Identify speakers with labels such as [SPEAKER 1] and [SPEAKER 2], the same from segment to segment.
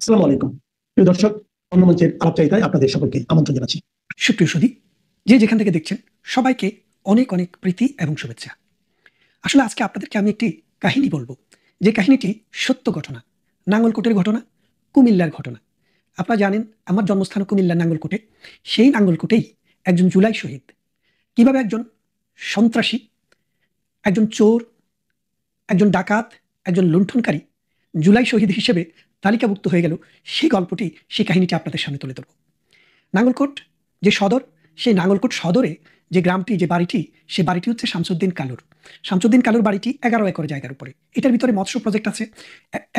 [SPEAKER 1] আসসালামু আলাইকুম প্রিয় দর্শক, অন্য মঞ্চের আলাপচারিতায় আপনাদের সকলকে আমন্ত্রণ জানাচ্ছি।
[SPEAKER 2] সুপ্রিয় সুধী, যে যেখান থেকে দেখছেন সবাইকে অনেক অনেক প্রীতি এবং শুভেচ্ছা। আসলে আজকে আপনাদেরকে আমি একটি কাহিনী বলবো, যে কাহিনীটি সত্য ঘটনা, নাঙ্গলকোটের ঘটনা, কুমিল্লার ঘটনা। আপনারা জানেন আমার জন্মস্থান কুমিল্লার নাঙ্গলকোটে। সেই নাঙ্গলকোটেই একজন জুলাই শহীদ কিভাবে একজন সন্ত্রাসী, একজন চোর, একজন ডাকাত, একজন লুণ্ঠনকারী জুলাই শহীদ হিসেবে তালিকাভুক্ত হয়ে গেল, সেই গল্পটি, সেই কাহিনীটি আপনাদের সামনে তুলে ধরব। নাঙ্গলকোট যে সদর, সেই নাঙ্গলকোট সদরে যে গ্রামটি, যে বাড়িটি, সে বাড়িটি হচ্ছে শামসুদ্দিন কালুর। শামসুদ্দিন কালুর বাড়িটি 11 একর জায়গার উপরে। এটার ভিতরে মৎস্য প্রজেক্ট আছে,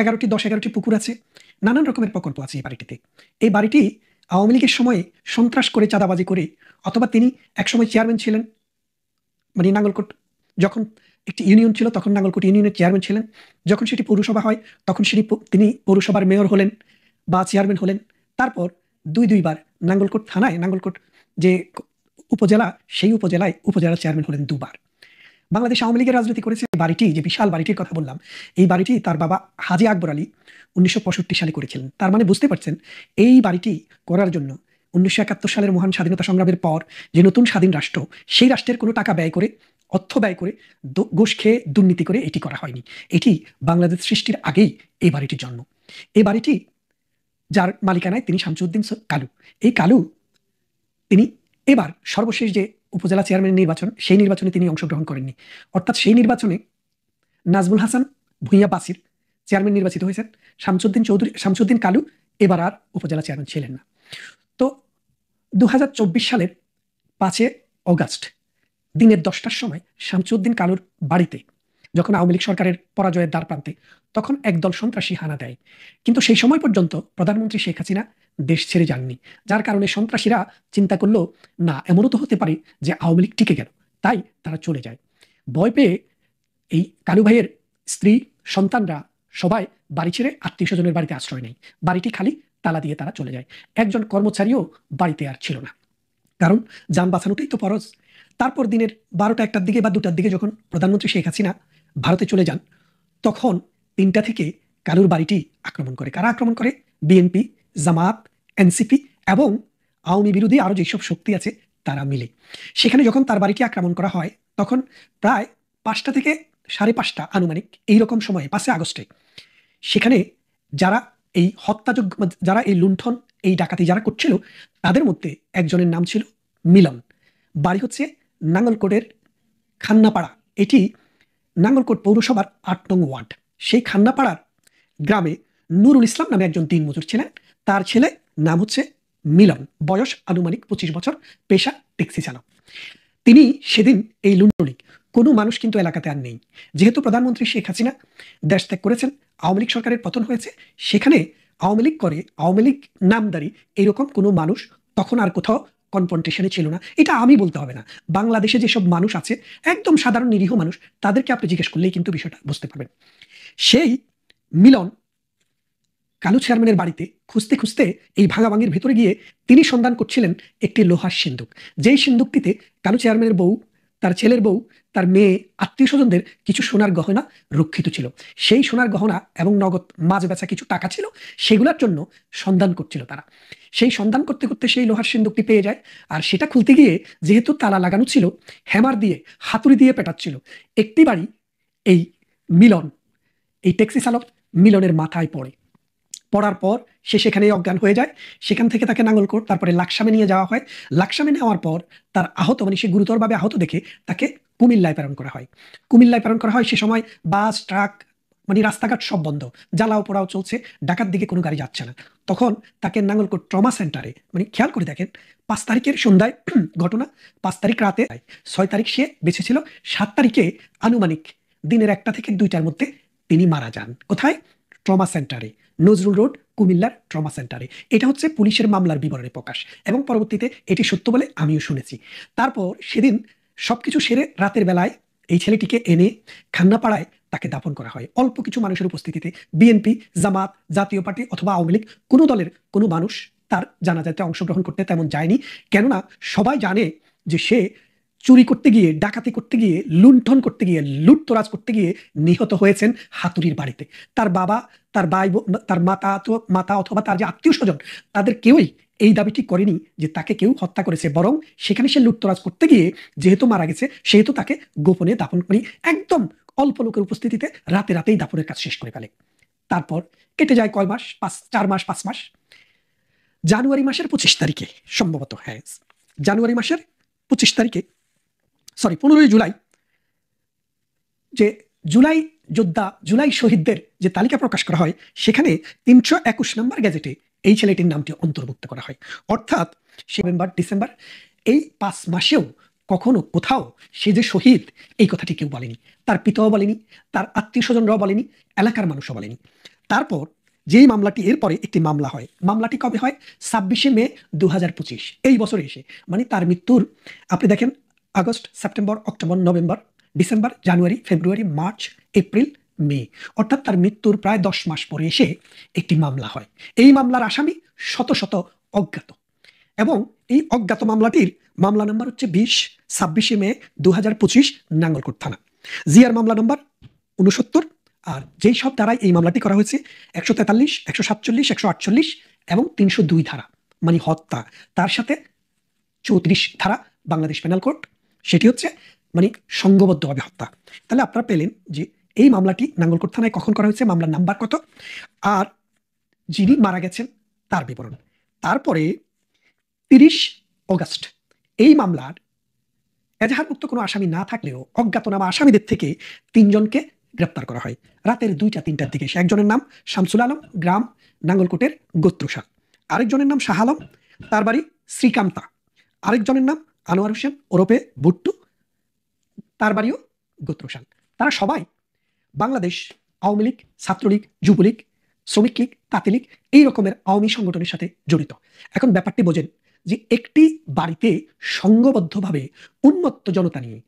[SPEAKER 2] 11টি পুকুর আছে, নানান রকমের প্রকল্প আছে এই বাড়িটিতে। এই বাড়িটি আওয়ামী লীগের সময়ে সন্ত্রাস করে, চাঁদাবাজি করে, অথবা তিনি একসময় চেয়ারম্যান ছিলেন, মানে নাঙ্গলকোট যখন একটি ইউনিয়ন ছিল তখন নাঙ্গলকোট ইউনিয়নের চেয়ারম্যান ছিলেন। যখন সেটি পৌরসভা হয় তখন তিনি পৌরসভার মেয়র হলেন বা চেয়ারম্যান হলেন। তারপর দুইবার নাঙ্গলকোট থানায়, নাঙ্গলকোট যে উপজেলা, সেই উপজেলায় উপজেলা চেয়ারম্যান হলেন দুবার। বাংলাদেশ আওয়ামী লীগের রাজনীতি করেছে। বাড়িটি, যে বিশাল বাড়িটির কথা বললাম, এই বাড়িটি তার বাবা হাজী আকবর আলী 1965 সালে করেছিলেন। তার মানে বুঝতে পারছেন, এই বাড়িটি করার জন্য 1971 সালের মহান স্বাধীনতা সংগ্রামের পর যে নতুন স্বাধীন রাষ্ট্র, সেই রাষ্ট্রের কোনো টাকা ব্যয় করে, অর্থ ব্যয় করে, ঘুষ খেয়ে, দুর্নীতি করে এটি করা হয়নি। এটি বাংলাদেশ সৃষ্টির আগেই এই বাড়িটির জন্ম। এই বাড়িটি যার মালিকানায়, তিনি শামসুদ্দিন কালু। এই কালু তিনি এবার সর্বশেষ যে উপজেলা চেয়ারম্যান নির্বাচন, সেই নির্বাচনে তিনি অংশগ্রহণ করেননি। অর্থাৎ সেই নির্বাচনে নাজমুল হাসান ভূঁইয়া বাসির চেয়ারম্যান নির্বাচিত হয়েছেন। শামসুদ্দিন কালু এবার আর উপজেলা চেয়ারম্যান ছিলেন না। তো 2024 সালের 5 অগাস্ট দিনের 10টার সময় শামসুদ্দিন কালুর বাড়িতে, যখন আওয়ামী লীগ সরকারের পরাজয়ের দ্বার প্রান্তে, তখন একদল সন্ত্রাসী হানা দেয়। কিন্তু সেই সময় পর্যন্ত প্রধানমন্ত্রী শেখ হাসিনা দেশ ছেড়ে যাননি, যার কারণে সন্ত্রাসীরা চিন্তা করলো, না, এমনও তো হতে পারে যে আওয়ামী লীগ টিকে গেল, তাই তারা চলে যায়। ভয় পেয়ে এই কালু ভাইয়ের স্ত্রী, সন্তানরা সবাই বাড়ি ছেড়ে আত্মীয় স্বজনের বাড়িতে আশ্রয় নেয়। বাড়িটি খালি, তালা দিয়ে তারা চলে যায়। একজন কর্মচারীও বাড়িতে আর ছিল না, কারণ যান বাঁচানোটাই তো ফরজ। তারপর দিনের 12টা 1টার দিকে বা 2টার দিকে যখন প্রধানমন্ত্রী শেখ হাসিনা ভারতে চলে যান, তখন 3টা থেকে কালুর বাড়িটি আক্রমণ করে। কারা আক্রমণ করে? বিএনপি, জামাত, এনসিপি এবং আওয়ামী বিরোধী আরো যেসব শক্তি আছে তারা মিলে। সেখানে যখন তার বাড়িটি আক্রমণ করা হয়, তখন প্রায় 5টা থেকে 5:30 আনুমানিক এইরকম সময়ে, 5 আগস্টে, সেখানে যারা এই হত্যাযোগ্য, যারা এই লুণ্ঠন, এই ডাকাতি যারা করছিল, তাদের মধ্যে একজনের নাম ছিল মিলন। বাড়ি হচ্ছে নাঙ্গলকোটের খান্নাপাড়া। এটি নাঙ্গলকোট পৌরসভার 8 নং ওয়ার্ড। সেই খান্নাপাড়ার গ্রামে নুরুল ইসলাম নামে একজন দিনমজুর ছিলেন। তার ছেলে নাম হচ্ছে মিলন, বয়স আনুমানিক 25 বছর, পেশা ট্যাক্সি চালক। তিনি সেদিন এই লুণ্ঠনিক, কোনো মানুষ কিন্তু এলাকাতে আর নেই। যেহেতু প্রধানমন্ত্রী শেখ হাসিনা দেশ ত্যাগ করেছেন, আওয়ামী লীগ সরকারের পতন হয়েছে, সেখানে আওয়ামী লীগ করে, আওয়ামী লীগ নামদারি এরকম কোনো মানুষ তখন আর কোথাও কনফ্রন্টেশনে ছিল না। এটা আমি বলতে হবে না, বাংলাদেশে যেসব মানুষ আছে, একদম সাধারণ নিরীহ মানুষ, তাদেরকে আপনি জিজ্ঞেস করলেই কিন্তু বিষয়টা বুঝতে পারবেন। সেই মিলন কালু চেয়ারম্যানের বাড়িতে খুঁজতে খুঁজতে এই ভাঙাভাঙির ভেতরে গিয়ে তিনি সন্ধান করছিলেন একটি লোহার সিন্দুক। যেই সিন্দুকটিতে কালু চেয়ারম্যানের বউ, তার ছেলের বউ, তার মেয়ে, আত্মীয় স্বজনদের কিছু সোনার গহনা রক্ষিত ছিল। সেই সোনার গহনা এবং নগদ মাছ বেচা কিছু টাকা ছিল, সেগুলোর জন্য সন্ধান করছিল তারা। সেই সন্ধান করতে করতে সেই লোহার সিন্দুকটি পেয়ে যায়। আর সেটা খুলতে গিয়ে, যেহেতু তালা লাগানো ছিল, হ্যামার দিয়ে, হাতুড়ি দিয়ে পেটাচ্ছিল। একটি বাড়ি এই মিলন, এই ট্যাক্সি চালক মিলনের মাথায় পড়ে। পড়ার পর সে সেখানে অজ্ঞান হয়ে যায়। সেখান থেকে তাকে নাঙ্গলকোট, তারপরে লাকসামে নিয়ে যাওয়া হয়। লাকসামে নেওয়ার পর তার আহত, মানে সে গুরুতরভাবে আহত দেখে তাকে কুমিল্লায় প্রেরণ করা হয়। কুমিল্লায় প্রেরণ করা হয়। সে সময় বাস, ট্রাক, মানে রাস্তাঘাট সব বন্ধ, জ্বালাও পোড়াও চলছে, ঢাকার দিকে কোনো গাড়ি যাচ্ছে না। তখন তাকে নাঙ্গলকোট ট্রমা সেন্টারে, মানে খেয়াল করে দেখেন, 5 তারিখের সন্ধ্যায় ঘটনা, 5 তারিখ রাতে, 6 তারিখ সে বেঁচে ছিল, 7 তারিখে আনুমানিক দিনের 1টা থেকে 2টার মধ্যে তিনি মারা যান। কোথায়? ট্রমা সেন্টারে, নজরুল রোড, কুমিল্লার ট্রমা সেন্টারে। এটা হচ্ছে পুলিশের মামলার বিবরণী প্রকাশ, এবং পরবর্তীতে এটি সত্য বলে আমিও শুনেছি। তারপর সেদিন সবকিছু সেরে রাতের বেলায় এই ছেলেটিকে এনে খান্নাপাড়ায় তাকে দাফন করা হয় অল্প কিছু মানুষের উপস্থিতিতে। বিএনপি, জামাত, জাতীয় পার্টি অথবা আওয়ামী লীগ কোনো দলের কোনো মানুষ তার জানাজাতে অংশগ্রহণ করতে তেমন যায়নি। কেননা সবাই জানে যে সে চুরি করতে গিয়ে, ডাকাতি করতে গিয়ে, লুণ্ঠন করতে গিয়ে, লুটতরাজ করতে গিয়ে নিহত হয়েছেন হাতুড়ির বাড়িতে। তার বাবা, তার ভাই, তার মাতা অথবা তার যে আত্মীয় স্বজন, তাদের কেউই এই দাবিটি করেনি যে তাকে কেউ হত্যা করেছে, বরং সেখানে সে লুটতরাজ করতে গিয়ে যেহেতু মারা গেছে, সেহেতু তাকে গোপনে দাফন করি, একদম অল্প লোকের উপস্থিতিতে রাতেই দাফনের কাজ শেষ করে ফেলে। তারপর কেটে যায় কয় মাস, 4 মাস 5 মাস। জানুয়ারি মাসের 25 তারিখে সম্ভবত, হ্যাঁ জানুয়ারি মাসের 25 তারিখে, 15 জুলাই, যে জুলাই যোদ্ধা, জুলাই শহীদদের যে তালিকা প্রকাশ করা হয়, সেখানে 321 নম্বর গ্যাজেটে এই ছেলেটির নামটি অন্তর্ভুক্ত করা হয়। অর্থাৎ নভেম্বর, ডিসেম্বর, এই 5 মাসেও কখনো কোথাও সে যে শহীদ এই কথাটি কেউ বলেনি, তার পিতাও বলেনি, তার আত্মীয় স্বজনরাও বলেনি, এলাকার মানুষও বলেনি। তারপর যেই মামলাটি, এরপরে একটি মামলা হয়। মামলাটি কবে হয়? 26 মে 2025, এই বছরে এসে, মানে তার মৃত্যুর, আপনি দেখেন, August, September, October, November, December, January, February, March, April, May, অর্থাৎ তার মৃত্যুর প্রায় 10 মাস পরে এসে একটি মামলা হয়। এই মামলার আসামি শত শত অজ্ঞাত, এবং এই অজ্ঞাত মামলাটির মামলা নম্বর হচ্ছে 26 মে 2025, নাঙ্গলকোট থানা। জিয়ার মামলা নম্বর 69, আর যেই সব ধারায় এই মামলাটি করা হয়েছে 143, 147, 148 এবং 302 ধারা, মানে হত্যা, তার সাথে 34 ধারা বাংলাদেশ পেনাল কোড, সেটি হচ্ছে মানে সংঘবদ্ধভাবে হত্যা। তাহলে আপনারা পেলেন যে এই মামলাটি নাঙ্গলকোট থানায় কখন করা হয়েছে, মামলার নাম্বার কত, আর যিনি মারা গেছেন তার বিবরণ। তারপরে 30 অগস্ট এই মামলার এজাহারভুক্ত কোনো আসামি না থাকলেও অজ্ঞাতনামা আসামিদের থেকে 3 জনকে গ্রেপ্তার করা হয় রাতের 2টা-3টার দিকে। একজনের নাম শামসুল আলম, গ্রাম নাঙ্গলকোটের গোত্রশা। আরেকজনের নাম শাহ আলম, তার বাড়ি শ্রীকান্তা। আরেকজনের নাম আনোয়ার হোসেন ওরফে ভুট্টু, তার বাড়িও গোত্রশাল। তারা সবাই বাংলাদেশ আওয়ামী লীগ, ছাত্রলীগ, যুবলীগ, শ্রমিক লীগ, তাঁতি লীগ, এই রকমের আওয়ামী সংগঠনের সাথে জড়িত। এখন ব্যাপারটি বোঝেন যে একটি বাড়িতে সংঘবদ্ধভাবে উন্মত্ত জনতা নিয়ে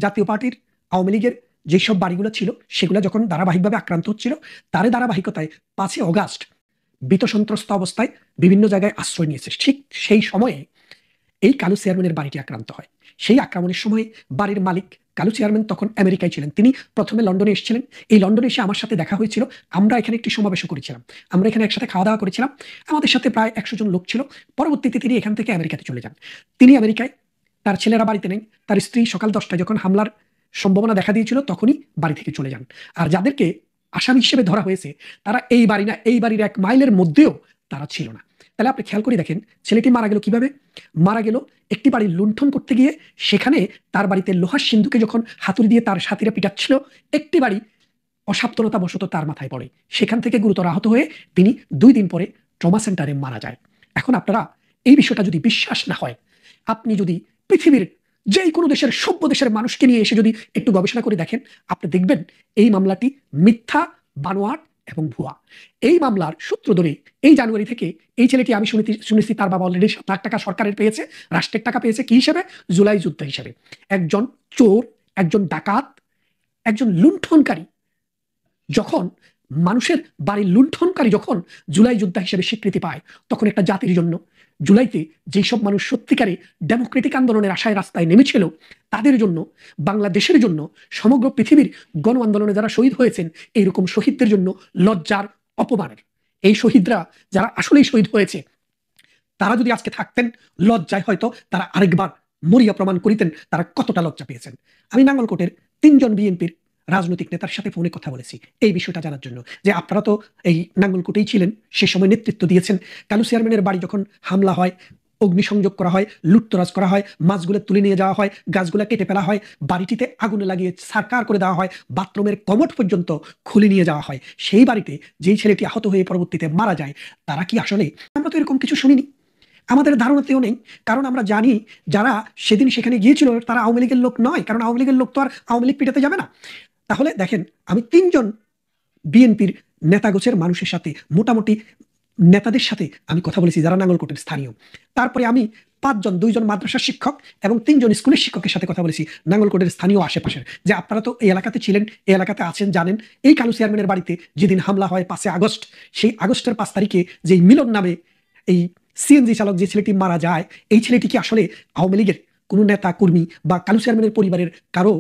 [SPEAKER 2] জাতীয় পার্টির, আওয়ামী লীগের যেসব বাড়িগুলো ছিল সেগুলো যখন ধারাবাহিকভাবে আক্রান্ত হচ্ছিল, তার ধারাবাহিকতায় 5 অগাস্ট ভীতসন্ত্রস্ত অবস্থায় বিভিন্ন জায়গায় আশ্রয় নিয়েছে। ঠিক সেই সময়ে এই কালু চেয়ারম্যানের বাড়িটি আক্রান্ত হয়। সেই আক্রমণের সময় বাড়ির মালিক কালু চেয়ারম্যান তখন আমেরিকায় ছিলেন, তিনি প্রথমে লন্ডনে এসেছিলেন। এই লন্ডনে এসে আমার সাথে দেখা হয়েছিল, আমরা এখানে একটি সমাবেশ করেছিলাম, আমরা এখানে একসাথে খাওয়া দাওয়া করেছিলাম, আমাদের সাথে প্রায় 100 জন লোক ছিল। পরবর্তীতে তিনি এখান থেকে আমেরিকাতে চলে যান। তিনি আমেরিকায়, তার ছেলেরা বাড়িতে নেই। তার স্ত্রী সকাল 10টায় যখন হামলার সম্ভাবনা দেখা দিয়েছিল তখনই বাড়ি থেকে চলে যান। আর যাদেরকে আসামি হিসেবে ধরা হয়েছে তারা এই বাড়ি না, এই বাড়ির 1 মাইলের মধ্যেও তারা ছিল না। তাহলে আপনি খেয়াল করে দেখেন ছেলেটি মারা গেল কিভাবে। মারা গেল একটি বাড়ি লুণ্ঠন করতে গিয়ে, সেখানে তার বাড়িতে লোহার সিন্ধুকে যখন হাতুড়ি দিয়ে তার সাথীরা পিটাচ্ছিল, একটি বাড়ি অসাবধানতা বশত তার মাথায় পড়ে, সেখান থেকে গুরুতর আহত হয়ে তিনি 2 দিন পরে ট্রমা সেন্টারে মারা যায়। এখন আপনারা এই বিষয়টা যদি বিশ্বাস না হয়, আপনি যদি পৃথিবীর যে কোনো দেশের, সভ্য দেশের মানুষকে নিয়ে এসে যদি একটু গবেষণা করে দেখেন, আপনি দেখবেন এই মামলাটি মিথ্যা, বানোয়াট এবং ভুয়া। এই মামলার সূত্র ধরে এই জানুয়ারি থেকে এই ছেলেটি, আমি শুনেছি তার বাবা অলরেডি 7 লাখ টাকা সরকারের পেয়েছে, রাষ্ট্রের টাকা পেয়েছে, কি হিসেবে? জুলাই যুদ্ধ হিসেবে। একজন চোর, একজন ডাকাত, একজন লুণ্ঠনকারী যখন মানুষের বাড়ি লুণ্ঠনকারী যখন জুলাই যোদ্ধা হিসেবে স্বীকৃতি পায়, তখন একটা জাতির জন্য, জুলাইতে যেসব মানুষ সত্যিকারে ডেমোক্রেটিক আন্দোলনের আশায় রাস্তায় নেমেছিল, তাদের জন্য, বাংলাদেশের জন্য, সমগ্র পৃথিবীর গণ আন্দোলনে যারা শহীদ হয়েছেন, এইরকম শহীদদের জন্য লজ্জার, অপমানের। এই শহীদরা যারা আসলেই শহীদ হয়েছে, তারা যদি আজকে থাকতেন, লজ্জায় হয়তো তারা আরেকবার মরিয়া প্রমাণ করিতেন তারা কতটা লজ্জা পেয়েছেন। আমি নাঙ্গলকোটের 3 জন বিএনপির রাজনৈতিক নেতার সাথে ফোনে কথা বলেছি এই বিষয়টা জানার জন্য, যে আপনারা তো এই নাঙ্গলকোটেই ছিলেন, সে সময় নেতৃত্ব দিয়েছেন। কালু চেয়ারম্যানের বাড়ি যখন হামলা হয়, অগ্নিসংযোগ করা হয়, লুটতরাজ করা হয়, মাছগুলো তুলে নিয়ে যাওয়া হয়, গাছগুলো কেটে ফেলা হয়, বাড়িটিতে আগুনে লাগিয়ে ছারকার করে দেওয়া হয়, বাথরুমের কমোড পর্যন্ত খুলে নিয়ে যাওয়া হয়, সেই বাড়িতে যেই ছেলেটি আহত হয়ে পরবর্তীতে মারা যায়, তারা কি আসলে, আমরা তো এরকম কিছু শুনিনি, আমাদের ধারণাতেও নেই। কারণ আমরা জানি যারা সেদিন সেখানে গিয়েছিল তারা আওয়ামী লীগের লোক নয়, কারণ আওয়ামী লীগের লোক তো আর আওয়ামী লীগ পিটাতে যাবে না। তাহলে দেখেন, আমি 3 জন বিএনপির নেতাগোছের মানুষের সাথে, মোটামুটি নেতাদের সাথে আমি কথা বলেছি যারা নাঙ্গলকোটের স্থানীয়। তারপরে আমি 5 জন, 2 জন মাদ্রাসার শিক্ষক এবং 3 জন স্কুলের শিক্ষকের সাথে কথা বলেছি নাঙ্গলকোটের স্থানীয় আশেপাশের, যে আপনারা তো এই এলাকাতে ছিলেন, এই এলাকাতে আছেন, জানেন এই কালু চেয়ারম্যানের বাড়িতে যেদিন হামলা হয় 5 আগস্ট, সেই আগস্টের 5 তারিখে যেই মিলন নামে এই সিএনজি চালক যে ছেলেটি মারা যায়, এই ছেলেটি কি আসলে আওয়ামী লীগের? কোনো নেতা কর্মী বা কালু চেয়ারম্যানের পরিবারের কারো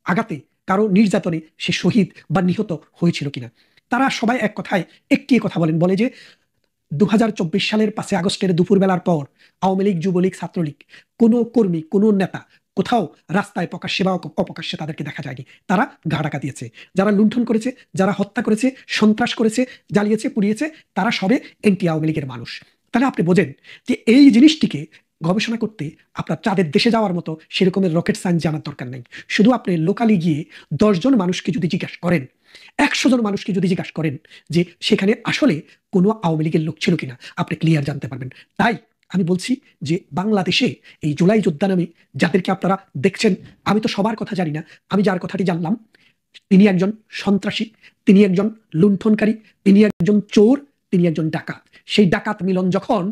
[SPEAKER 2] আঘাতে, কারো নির্যাতনে সে শহীদ বা নিহত হয়েছিল কিনা। তারা সবাই এক কথায় একটি কথা বলে যে 2024 সালের 5 আগস্টের দুপুরবেলার পর আওয়ামী লীগ, যুবলীগ, ছাত্রলীগ, কোনো কর্মী, কোনো নেতা কোথাও রাস্তায় প্রকাশ্যে বা অপ্রকাশ্যে তাদেরকে দেখা যায়নি। তারা গা ঢাকা দিয়েছে। যারা লুণ্ঠন করেছে, যারা হত্যা করেছে, সন্ত্রাস করেছে, জ্বালিয়েছে, পুড়িয়েছে, তারা সবে এন্টি আওয়ামী লীগের মানুষ। তাহলে আপনি বোঝেন যে এই জিনিসটিকে গবেষণা করতে আপনার চাঁদের দেশে যাওয়ার মতো সেরকমের রকেট সায়েন্স জানার দরকার নেই। শুধু আপনি লোকালি গিয়ে 10 জন মানুষকে যদি জিজ্ঞাসা করেন, 100 জন মানুষকে যদি জিজ্ঞাসা করেন যে সেখানে আসলে কোনো আওয়ামী লীগের লোক ছিল কিনা, আপনি ক্লিয়ার জানতে পারবেন। তাই আমি বলছি যে বাংলাদেশে এই জুলাই যোদ্ধা নামে যাদেরকে আপনারা দেখছেন, আমি তো সবার কথা জানি না, আমি যার কথাটি জানলাম তিনি একজন সন্ত্রাসী, তিনি একজন লুণ্ঠনকারী, তিনি একজন চোর, তিনি একজন ডাকাত। সেই ডাকাত মিলন যখন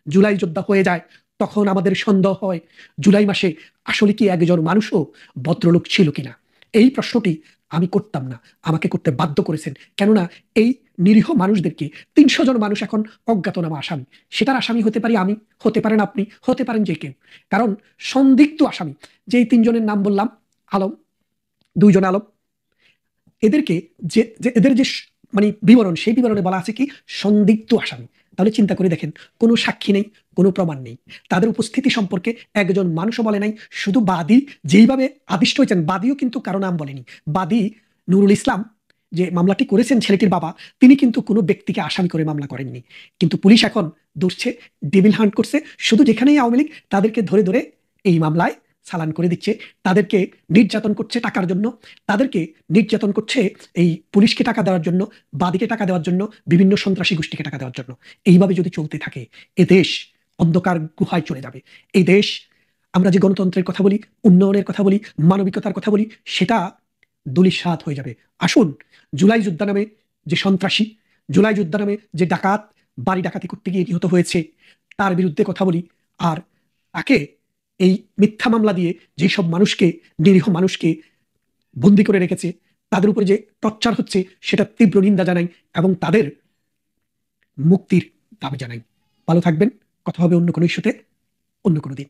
[SPEAKER 2] জুলাই যোদ্ধা হয়ে যায়, তখন আমাদের সন্দেহ হয় জুলাই মাসে আসলে কি একজন মানুষও ভদ্রলোক ছিল কিনা। এই প্রশ্নটি আমি করতাম না, আমাকে করতে বাধ্য করেছেন। কেননা এই নিরীহ মানুষদেরকে 300 জন মানুষ এখন অজ্ঞাতনামা আসামি। সেটার আসামি হতে পারি আমি, হতে পারেন আপনি, হতে পারেন যে কেউ। কারণ সন্দিগ্ধ আসামি যে 3 জনের নাম বললাম, আলম, 2 জন আলম, এদেরকে যে এদের যে মানে বিবরণ, সেই বিবরণে বলা আছে কি সন্দিগ্ধ আসামি। তাহলে চিন্তা করে দেখেন, কোনো সাক্ষী নেই, কোনো প্রমাণ নেই, তাদের উপস্থিতি সম্পর্কে একজন মানুষও বলে নাই। শুধু বাদী যেইভাবে আদিষ্ট হয়েছেন, বাদীও কিন্তু কারো নাম বলেনি। বাদী নুরুল ইসলাম যে মামলাটি করেছেন, ছেলেটির বাবা, তিনি কিন্তু কোনো ব্যক্তিকে আসামি করে মামলা করেননি। কিন্তু পুলিশ এখন ধরছে, ডেভিল হান্ট করছে, শুধু যেখানেই আওয়ামী লীগ তাদেরকে ধরে ধরে এই মামলায় চালান করে দিচ্ছে, তাদেরকে নির্যাতন করছে টাকার জন্য, তাদেরকে নির্যাতন করছে এই পুলিশকে টাকা দেওয়ার জন্য, বাদীকে টাকা দেওয়ার জন্য, বিভিন্ন সন্ত্রাসী গোষ্ঠীকে টাকা দেওয়ার জন্য। এইভাবে যদি চলতে থাকে এ দেশ অন্ধকার গুহায় চলে যাবে। এই দেশ, আমরা যে গণতন্ত্রের কথা বলি, উন্নয়নের কথা বলি, মানবিকতার কথা বলি, সেটা ধূলিসাৎ হয়ে যাবে। আসুন, জুলাই যোদ্ধা নামে যে সন্ত্রাসী, জুলাই যোদ্ধা নামে যে ডাকাত বাড়ি ডাকাতি করতে গিয়ে নিহত হয়েছে, তার বিরুদ্ধে কথা বলি। আর তাকে এই মিথ্যা মামলা দিয়ে যেসব মানুষকে, নিরীহ মানুষকে বন্দি করে রেখেছে, তাদের উপরে যে টর্চার হচ্ছে, সেটা তীব্র নিন্দা জানাই এবং তাদের মুক্তির দাবি জানাই। ভালো থাকবেন, কথা হবে অন্য কোনো ইস্যুতে, অন্য কোনো দিন।